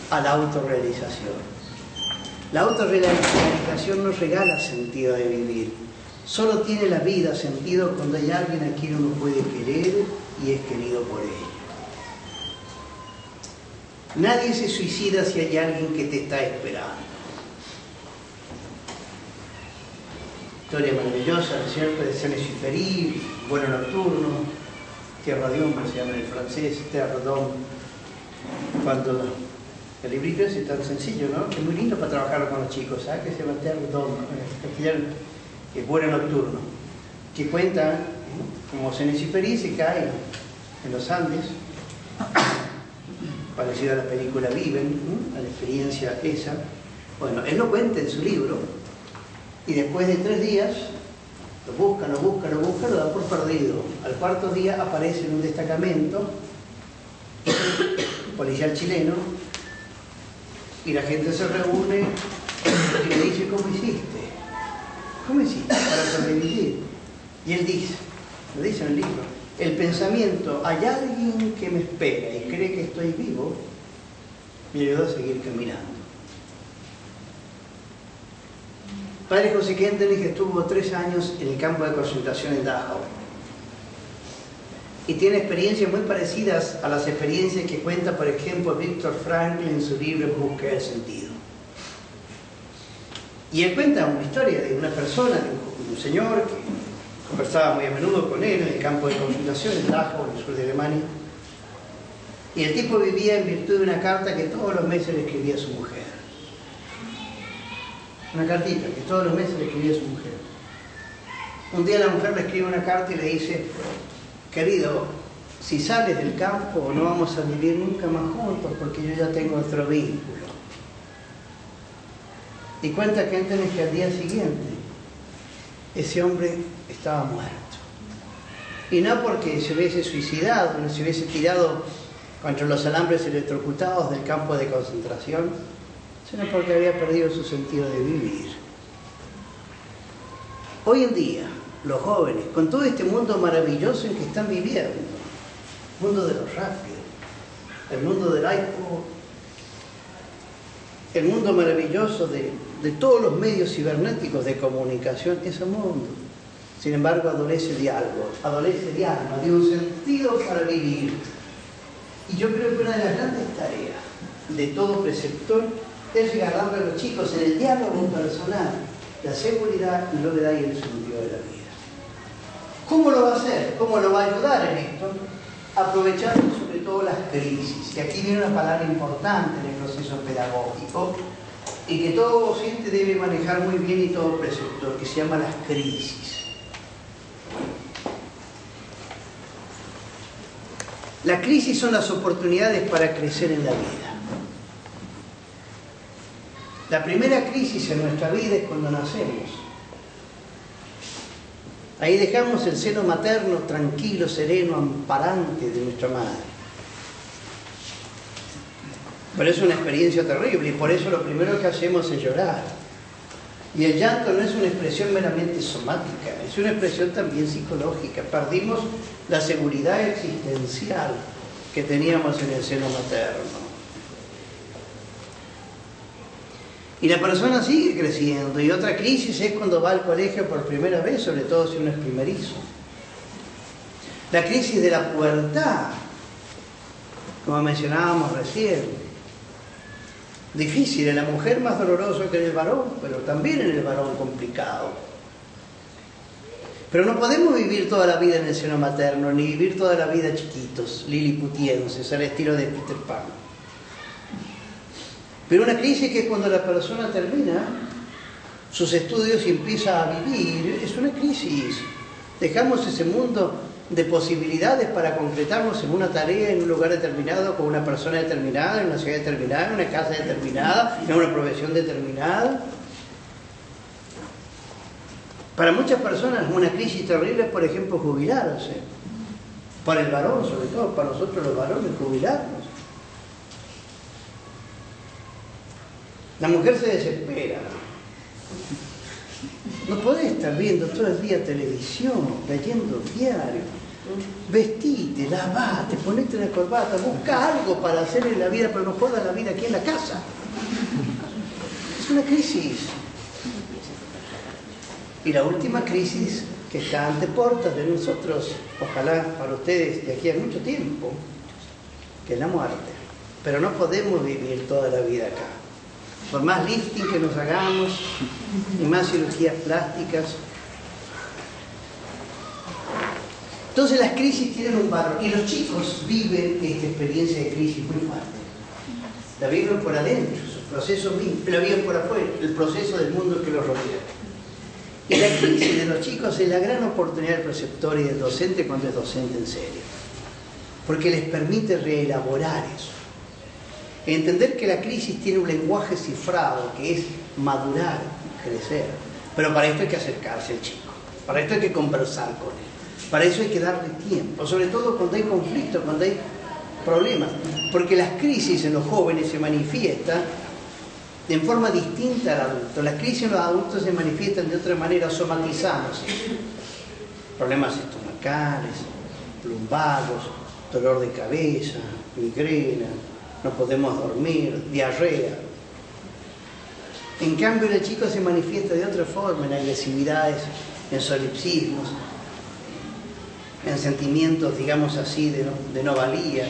a la autorrealización. La autorrealización no regala sentido de vivir. Solo tiene la vida sentido cuando hay alguien a quien uno puede querer y es querido por él. Nadie se suicida si hay alguien que te está esperando. Historia maravillosa, ¿no es cierto?, de Saint-Exupéry, Vuelo Nocturno, Tierra de Hombre, se llama en francés, Terre d'Homme. Cuando el librito ese es tan sencillo, ¿no?, que es muy lindo para trabajarlo con los chicos, ¿sabes?, que se llama Terre d'Homme, en castellano, que es Vuelo Nocturno, que cuenta, ¿no?, como Saint-Exupéry se cae en los Andes, parecido a la película Viven, ¿no?, a la experiencia esa. Bueno, él lo cuenta en su libro, y después de 3 días, lo buscan, lo dan por perdido. Al cuarto día aparece en un destacamento policial chileno, y la gente se reúne y le dice: ¿cómo hiciste? ¿Cómo hiciste para sobrevivir? Y él dice, lo dice en el libro: el pensamiento, hay alguien que me espera y cree que estoy vivo, me ayudó a seguir caminando. Padre José Kentenich estuvo 3 años en el campo de concentración en Dachau y tiene experiencias muy parecidas a las experiencias que cuenta, por ejemplo, Viktor Frankl en su libro En Búsqueda del Sentido. Y él cuenta una historia de una persona, de un señor que conversaba muy a menudo con él en el campo de concentración en Dachau, en el sur de Alemania, y el tipo vivía en virtud de una carta que todos los meses le escribía a su mujer. Una cartita que todos los meses le escribía a su mujer. Un día la mujer le escribe una carta y le dice: querido, si sales del campo no vamos a vivir nunca más juntos porque yo ya tengo otro vínculo. Y cuenta que antes que al día siguiente ese hombre estaba muerto. Y no porque se hubiese suicidado, no se hubiese tirado contra los alambres electrocutados del campo de concentración, sino porque había perdido su sentido de vivir. Hoy en día, los jóvenes, con todo este mundo maravilloso en que están viviendo, el mundo de los rápidos, el mundo del iPod, el mundo maravilloso de todos los medios cibernéticos de comunicación, ese mundo, sin embargo, adolece de algo, adolece de alma, de un sentido para vivir. Y yo creo que una de las grandes tareas de todo preceptor es llegar a darle a los chicos en el diálogo personal la seguridad, la novedad y el sentido de la vida. ¿Cómo lo va a hacer? ¿Cómo lo va a ayudar en esto? Aprovechando sobre todo las crisis. Y aquí viene una palabra importante en el proceso pedagógico y que todo docente debe manejar muy bien y todo preceptor, que se llama las crisis. Las crisis son las oportunidades para crecer en la vida. La primera crisis en nuestra vida es cuando nacemos. Ahí dejamos el seno materno tranquilo, sereno, amparante de nuestra madre. Pero es una experiencia terrible y por eso lo primero que hacemos es llorar. Y el llanto no es una expresión meramente somática, es una expresión también psicológica. Perdimos la seguridad existencial que teníamos en el seno materno. Y la persona sigue creciendo. Y otra crisis es cuando va al colegio por primera vez, sobre todo si uno es primerizo. La crisis de la pubertad, como mencionábamos recién. Difícil en la mujer, más doloroso que en el varón, pero también en el varón complicado. Pero no podemos vivir toda la vida en el seno materno, ni vivir toda la vida chiquitos, liliputienses, al estilo de Peter Pan. Pero una crisis que cuando la persona termina sus estudios y empieza a vivir, es una crisis. Dejamos ese mundo de posibilidades para concretarnos en una tarea, en un lugar determinado, con una persona determinada, en una ciudad determinada, en una casa determinada, en una profesión determinada. Para muchas personas una crisis terrible es, por ejemplo, jubilarse. Para el varón, sobre todo, para nosotros los varones, jubilarnos. La mujer se desespera. No podés estar viendo todo el día televisión, leyendo diario. Vestite, lavate, ponete una corbata, busca algo para hacer en la vida, pero no jodas la vida aquí en la casa. Es una crisis. Y la última crisis que está ante puertas de nosotros, ojalá para ustedes de aquí a mucho tiempo, que es la muerte. Pero no podemos vivir toda la vida acá. Por más lifting que nos hagamos y más cirugías plásticas. Entonces las crisis tienen un valor y los chicos viven esta experiencia de crisis muy fuerte. La viven por adentro, sus procesos mismos, la viven por afuera, el proceso del mundo que los rodea. Y la crisis de los chicos es la gran oportunidad del preceptor y del docente cuando es docente en serio. Porque les permite reelaborar eso. Entender que la crisis tiene un lenguaje cifrado, que es madurar, crecer. Pero para esto hay que acercarse al chico. Para esto hay que conversar con él. Para eso hay que darle tiempo. Sobre todo cuando hay conflictos, cuando hay problemas. Porque las crisis en los jóvenes se manifiestan en forma distinta al adulto. Las crisis en los adultos se manifiestan de otra manera, somatizándose. Problemas estomacales, plumbagos, dolor de cabeza, migrena, no podemos dormir, diarrea. En cambio, el chico se manifiesta de otra forma, en agresividades, en solipsismos, en sentimientos, digamos así, de no valía.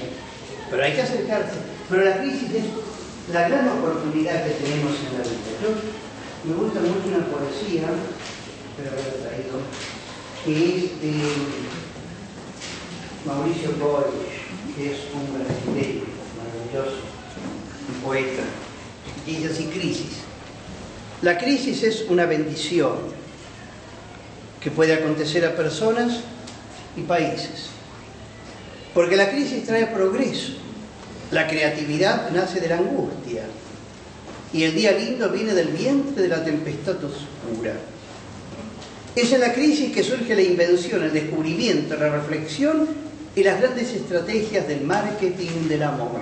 Pero hay que acercarse. Pero la crisis es la gran oportunidad que tenemos en la vida. Yo me gusta mucho una poesía, espero haberla traído, que es de Mauricio Boix, que es un brasileño maravilloso, un poeta, y dice así: crisis. La crisis es una bendición que puede acontecer a personas y países, porque la crisis trae progreso. La creatividad nace de la angustia y el día lindo viene del vientre de la tempestad oscura. Es en la crisis que surge la invención, el descubrimiento, la reflexión y las grandes estrategias del marketing del amor.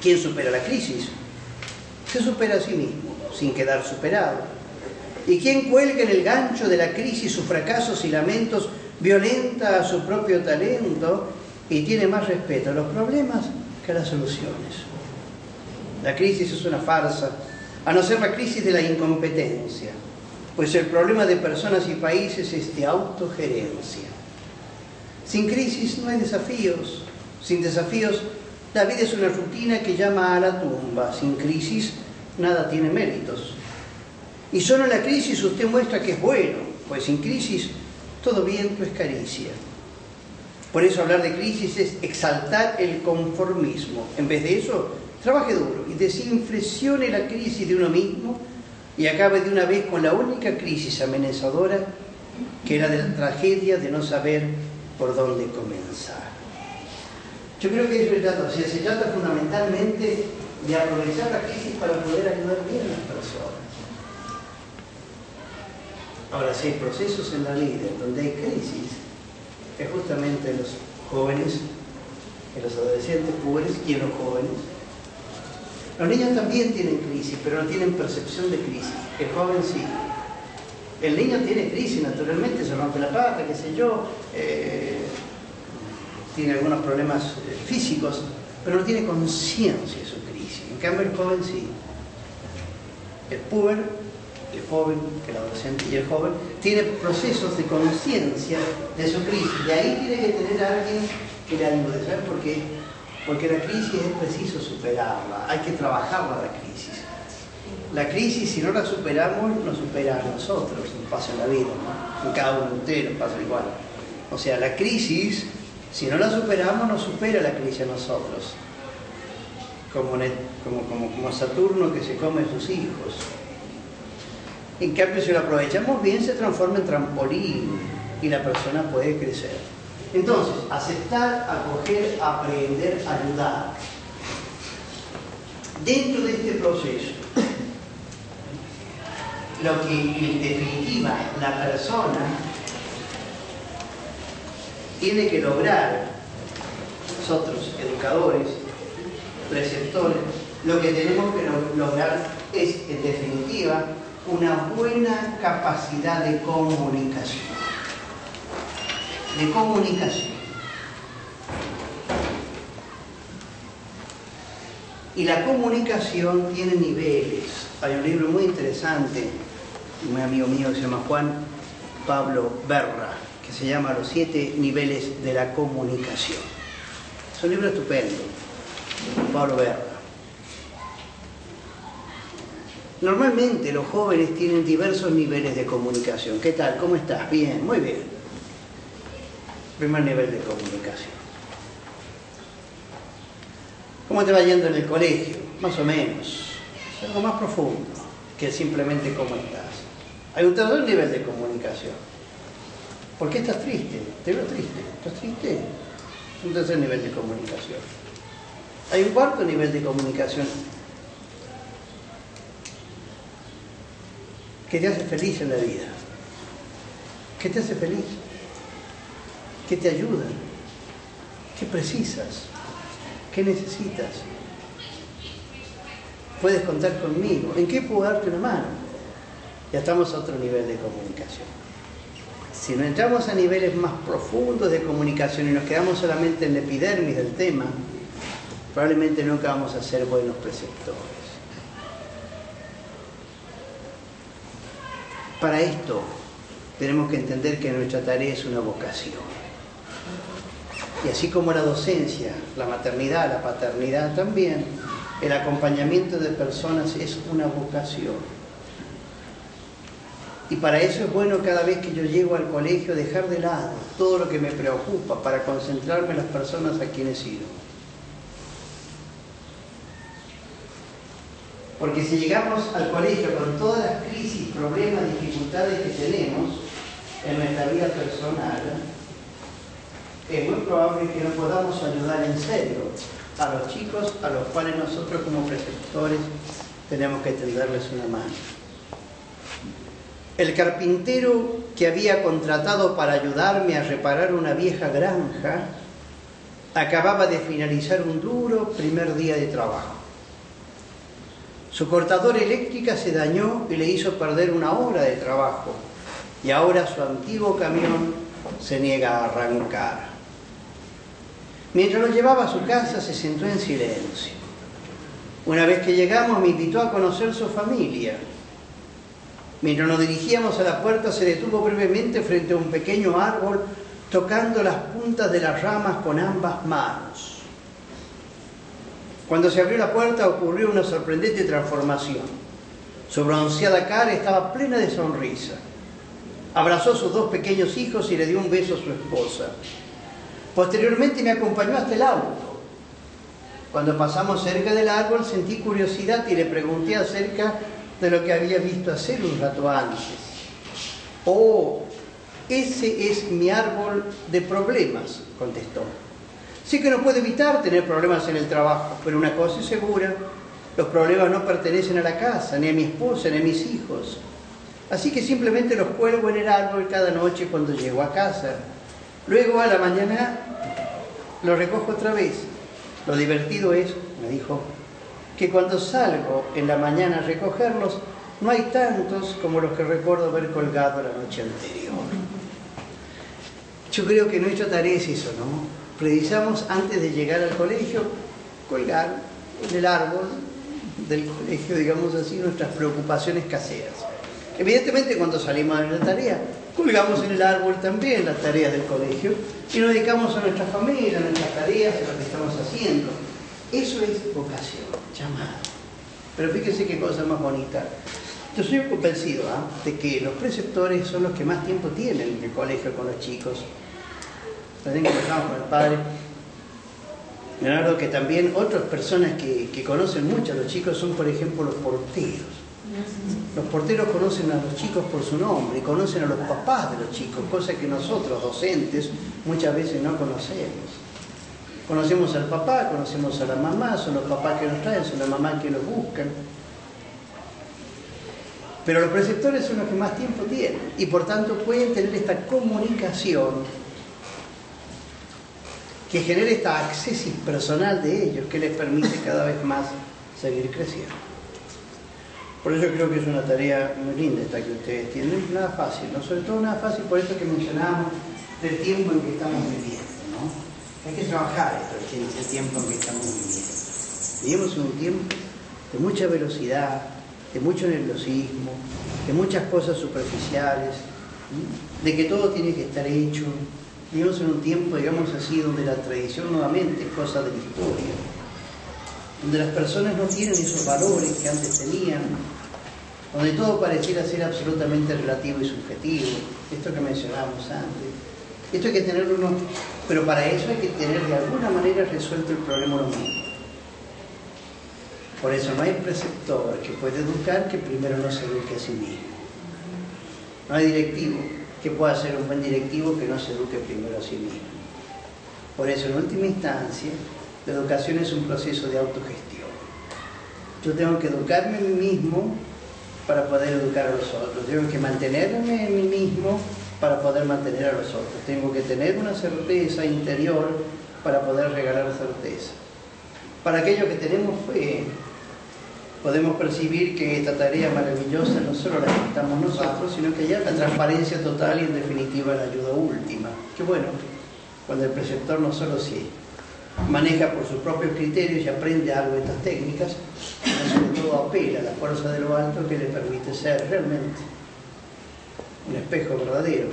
¿Quién supera la crisis? Se supera a sí mismo, sin quedar superado. Y quien cuelga en el gancho de la crisis sus fracasos y lamentos, violenta a su propio talento y tiene más respeto a los problemas que a las soluciones. La crisis es una farsa, a no ser la crisis de la incompetencia, pues el problema de personas y países es de autogerencia. Sin crisis no hay desafíos. Sin desafíos, la vida es una rutina que llama a la tumba. Sin crisis, nada tiene méritos. Y solo en la crisis usted muestra que es bueno, pues sin crisis todo viento es caricia. Por eso hablar de crisis es exaltar el conformismo. En vez de eso, trabaje duro y desinflexione la crisis de uno mismo y acabe de una vez con la única crisis amenazadora, que era de la tragedia de no saber por dónde comenzar. Yo creo que eso trata, o sea, se trata fundamentalmente de aprovechar la crisis para poder ayudar bien a las personas. Ahora, si hay procesos en la vida en donde hay crisis, es justamente en los jóvenes, en los adolescentes pobres y en los jóvenes. Los niños también tienen crisis, pero no tienen percepción de crisis. El joven sí. El niño tiene crisis, naturalmente, se rompe la pata, qué sé yo, tiene algunos problemas físicos, pero no tiene conciencia de su crisis. En cambio, el joven sí. El puber, el joven, el adolescente y el joven tiene procesos de conciencia de su crisis. Y ahí tiene que tener a alguien que le ayude. ¿Saben por qué? Porque la crisis es preciso superarla, hay que trabajarla la crisis. La crisis, si no la superamos, nos supera a nosotros, nos pasa en la vida, ¿no? En cada uno de ustedes nos pasa igual. O sea, la crisis, si no la superamos, nos supera la crisis a nosotros. Como Saturno que se come a sus hijos. En cambio, si lo aprovechamos bien, se transforma en trampolín y la persona puede crecer. Entonces, aceptar, acoger, aprender, ayudar. Dentro de este proceso, lo que en definitiva la persona tiene que lograr, nosotros educadores, preceptores, lo que tenemos que lograr es en definitiva una buena capacidad de comunicación. Y la comunicación tiene niveles. Hay un libro muy interesante, un amigo mío que se llama Juan Pablo Berra, que se llama Los 7 niveles de la comunicación. Es un libro estupendo, Pablo Berra. Normalmente los jóvenes tienen diversos niveles de comunicación. ¿Qué tal? ¿Cómo estás? Bien, muy bien. Primer nivel de comunicación. ¿Cómo te va yendo en el colegio? Más o menos. Es algo más profundo que simplemente cómo estás. Hay un tercer nivel de comunicación. ¿Por qué estás triste? Te veo triste. ¿Estás triste? Es un tercer nivel de comunicación. Hay un cuarto nivel de comunicación que te hace feliz en la vida. ¿Qué te hace feliz? ¿Qué te ayuda? ¿Qué precisas? ¿Qué necesitas? Puedes contar conmigo. ¿En qué puedo darte una mano? Ya estamos a otro nivel de comunicación. Si no entramos a niveles más profundos de comunicación y nos quedamos solamente en la epidermis del tema, probablemente nunca vamos a ser buenos preceptores. Para esto tenemos que entender que nuestra tarea es una vocación. Y así como la docencia, la maternidad, la paternidad también, el acompañamiento de personas es una vocación. Y para eso es bueno cada vez que yo llego al colegio dejar de lado todo lo que me preocupa para concentrarme en las personas a quienes sirvo. Porque si llegamos al colegio con todas las crisis, problemas, dificultades que tenemos en nuestra vida personal, es muy probable que no podamos ayudar en serio a los chicos a los cuales nosotros como preceptores tenemos que tenderles una mano. El carpintero que había contratado para ayudarme a reparar una vieja granja acababa de finalizar un duro primer día de trabajo. Su cortadora eléctrica se dañó y le hizo perder una hora de trabajo, y ahora su antiguo camión se niega a arrancar. Mientras lo llevaba a su casa se sentó en silencio. Una vez que llegamos me invitó a conocer su familia. Mientras nos dirigíamos a la puerta se detuvo brevemente frente a un pequeño árbol tocando las puntas de las ramas con ambas manos. Cuando se abrió la puerta ocurrió una sorprendente transformación. Su bronceada cara estaba plena de sonrisa. Abrazó a sus dos pequeños hijos y le dio un beso a su esposa. Posteriormente me acompañó hasta el auto. Cuando pasamos cerca del árbol sentí curiosidad y le pregunté acerca de lo que había visto hacer un rato antes. «Oh, ese es mi árbol de problemas», contestó. «Sí que no puedo evitar tener problemas en el trabajo, pero una cosa es segura, los problemas no pertenecen a la casa, ni a mi esposa, ni a mis hijos. Así que simplemente los cuelgo en el árbol cada noche cuando llego a casa. Luego a la mañana los recojo otra vez. Lo divertido es», me dijo, «que cuando salgo en la mañana a recogerlos, no hay tantos como los que recuerdo haber colgado la noche anterior». Yo creo que nuestra tarea es eso, ¿no? Precisamos, antes de llegar al colegio, colgar en el árbol del colegio, digamos así, nuestras preocupaciones caseras. Evidentemente, cuando salimos de la tarea, colgamos en el árbol también las tareas del colegio y nos dedicamos a nuestra familia, a nuestras tareas, a lo que estamos haciendo. Eso es vocación, llamado. Pero fíjense qué cosa más bonita. Yo soy convencido de que los preceptores son los que más tiempo tienen en el colegio con los chicos. También conversamos con el padre Leonardo, que también otras personas que conocen mucho a los chicos son, por ejemplo, los porteros. Los porteros conocen a los chicos por su nombre, conocen a los papás de los chicos, cosa que nosotros, docentes, muchas veces no conocemos. Conocemos al papá, conocemos a la mamá, son los papás que nos traen, son las mamás que los buscan. Pero los preceptores son los que más tiempo tienen y por tanto pueden tener esta comunicación que genere esta accesis personal de ellos que les permite cada vez más seguir creciendo. Por eso creo que es una tarea muy linda esta que ustedes tienen. No es nada fácil, ¿no? Sobre todo nada fácil por esto que mencionábamos del tiempo en que estamos viviendo, ¿no? Hay que trabajar el tiempo en que estamos viviendo. Vivimos en un tiempo de mucha velocidad, de mucho nerviosismo, de muchas cosas superficiales, de que todo tiene que estar hecho. Vivimos en un tiempo, digamos así, donde la tradición nuevamente es cosa de la historia, donde las personas no tienen esos valores que antes tenían, donde todo pareciera ser absolutamente relativo y subjetivo, esto que mencionábamos antes. Esto hay que tenerlo uno, pero para eso hay que tener de alguna manera resuelto el problema uno mismo. Por eso no hay preceptor que pueda educar que primero no se eduque a sí mismo. No hay directivo que pueda ser un buen directivo que no se eduque primero a sí mismo. Por eso, en última instancia, la educación es un proceso de autogestión. Yo tengo que educarme a mí mismo para poder educar a los otros. Tengo que mantenerme en mí mismo para poder mantener a los otros. Tengo que tener una certeza interior para poder regalar certeza. Para aquellos que tenemos fe, podemos percibir que esta tarea maravillosa no solo la estamos nosotros, sino que ya la transparencia total y en definitiva la ayuda última. Qué bueno, cuando el preceptor no solo se maneja por sus propios criterios y aprende algo de estas técnicas, sino sobre todo apela a la fuerza de lo alto que le permite ser realmente un espejo verdadero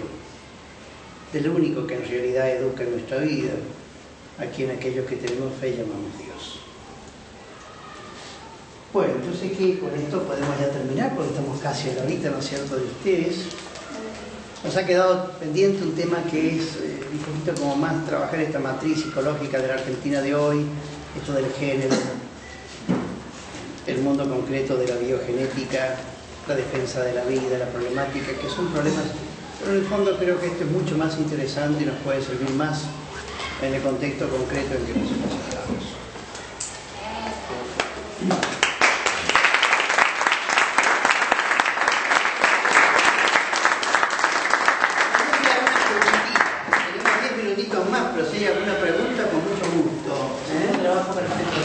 del único que en realidad educa en nuestra vida, a quien aquellos que tenemos fe llamamos Dios. Bueno, entonces que con esto podemos ya terminar, porque estamos casi a la horita, ¿no es cierto?, de ustedes. Nos ha quedado pendiente un tema que es un poquito como más trabajar esta matriz psicológica de la Argentina de hoy, esto del género, el mundo concreto de la biogenética, la defensa de la vida, la problemática, que son problemas, pero en el fondo creo que esto es mucho más interesante y nos puede servir más en el contexto concreto en que nos encontramos. Más, pero si hay alguna pregunta, con mucho gusto. Un trabajo perfecto.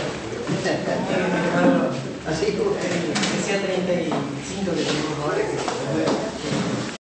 Así como decía 35 que tenemos ahora que